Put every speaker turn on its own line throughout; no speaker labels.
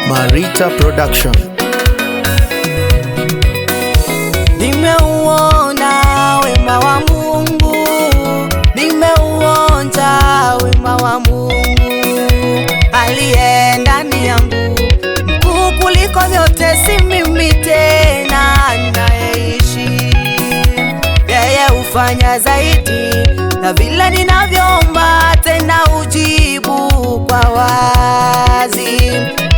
Marita Production.
Nimeuona wema wa Mungu, nimeuonja wema wa Mungu aliye ndani yangu, mkuu kuliko vyote. Si mimi tena ninayeishi, yeye hufanya zaidi na vile ninavyoomba, tena ujibu kwa wazi.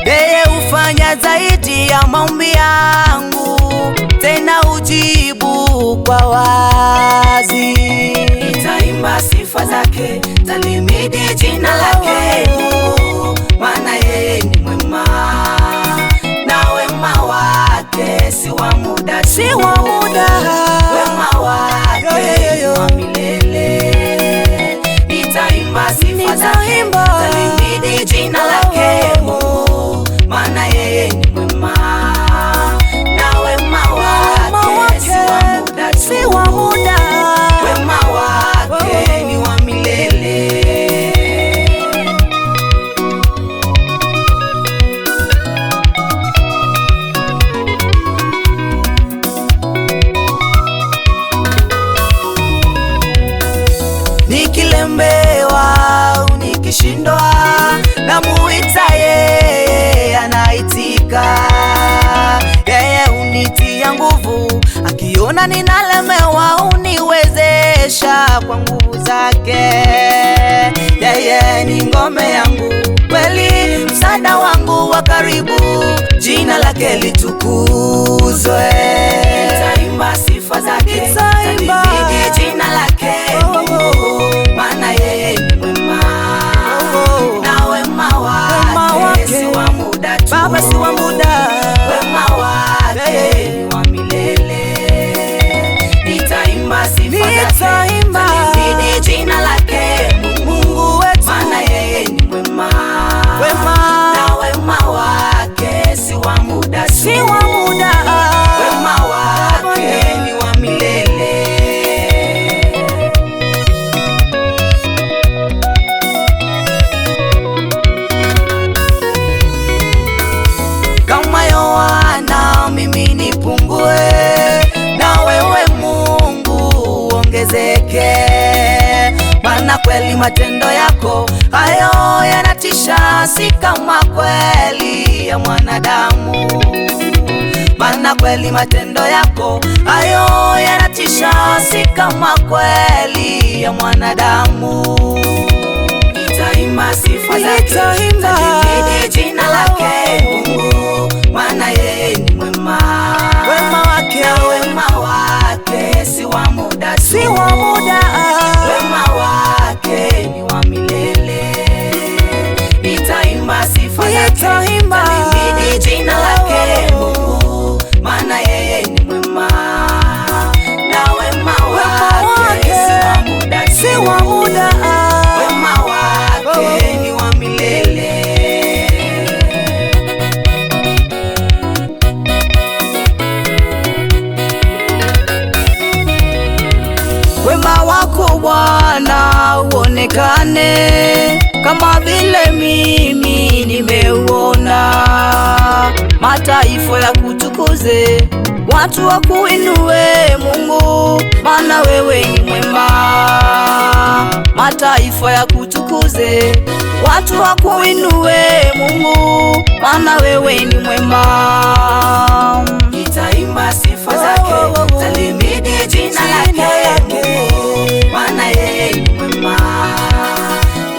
Yeye hufanya zaidi ya maombi yangu, tena ujibu kwa wazi. Nitaimba sifa zake, talimidi jina lake, maana yeye ni mwema na wema wake si wa muda, si wa muda. Wema wake wa milele. Nitaimba sifa zake, talimidi jina lake, maana yeye ni mwema na wema wake si wa muda, si wa muda. Wema wake ni wa milele. Nikilembewa au nikishindwa, namuita yeye anaitika. Yeye unitia nguvu, akiona ninalemewa uniwezesha kwa nguvu zake. Yeye ni ngome yangu, kweli msaada wangu wa karibu, jina lake litukuzwe. Nitaimba sifa zake, talibidi jina lake, maana yeye ni mwema na wema wake si wa muda tu, Baba si wa muda. Wema wake ni wa milele. Nitaimba sifa zake, talibidi jina lake, Mungu wetu, maana yeye ni mwema na wema wake si wa muda, si wa muda. Wema wake ni wa milele. Kama Yohana mimi nipungue, na wewe Mungu uongezeke, maana kweli matendo yako hayo yanatisha, si kama kweli ya mwanadamu. Maana kweli matendo yako hayo yanatisha, si kama kweli ya mwanadamu. Nitaimba sifa zake, talibidi jina lake, Mungu, maana yeye ni mwema. Wema wake na wema wake si wa muda, si wa muda. Wema wake ni wa milele. Nitaimba sifa zake, talibidi jina lake, Mungu, maana yeye ni mwema na wema wake si wa muda, si wa muda. Wema wake ni wa milele. Wema wako Bwana uonekane, kama vile mimi nimeuona. Mataifa ya kutukuze, watu wakuinue Mungu, maana wewe ni mwema. Mataifa ya kutukuze, watu wakuinue Mungu, maana wewe ni mwema. Nitaimba sifa zake, talimidi jina lake, maana yeye ni mwema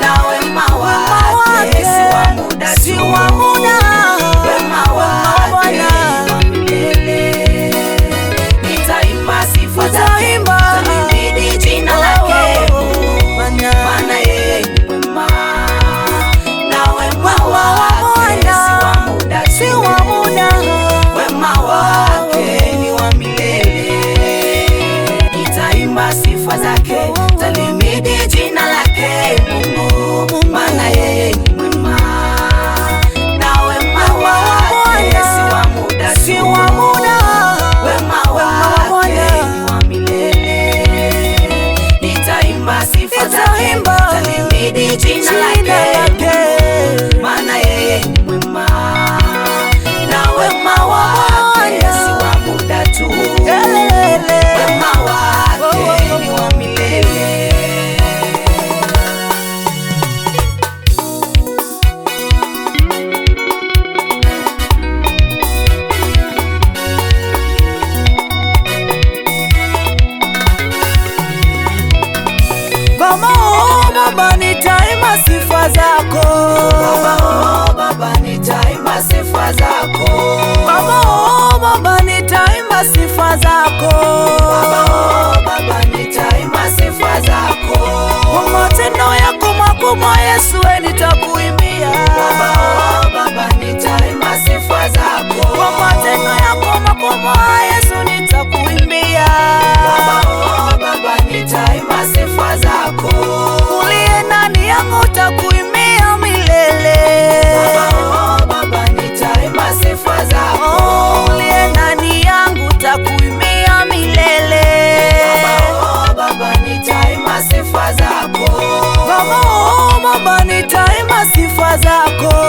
na wema wake si wa muda, si wa muda. Wema wake ni wa milele. Nitaimba sifa zake, talimidi jina lake, maana yeye ni mwema na wema wake si wa muda, si wa muda. Wema wake ni wa milele. Nitaimba sifa zake, talimidi jina lake, Mungu, maana yeye ni mwema na wema wake si wa muda, si wa muda. Wema wake ni wa milele. Nitaimba sifa zake, talimidi jina lake, maana yeye ni mwema. sifa zako. Baba, oh Baba, nitaimba sifa zako. Baba, oh Baba, nitaimba sifa zako. Baba, oh Baba, nitaimba sifa zako. Kwa matendo yako makubwa Yesu, nitakuimbia. Baba, oh Baba, nitaimba sifa zako. Kwa matendo yako makubwa Yesu, nitakuimbia. Baba, oh Baba, nitaimba sifa zako. Uliye ndani yangu takuimbia milele. Baba, oh Baba, nitaimba sifa zako. Uliye ndani yangu takuimbia milele. Baba, oh Baba, nitaimba sifa zako. Baba, oh Baba, nitaimba sifa zako.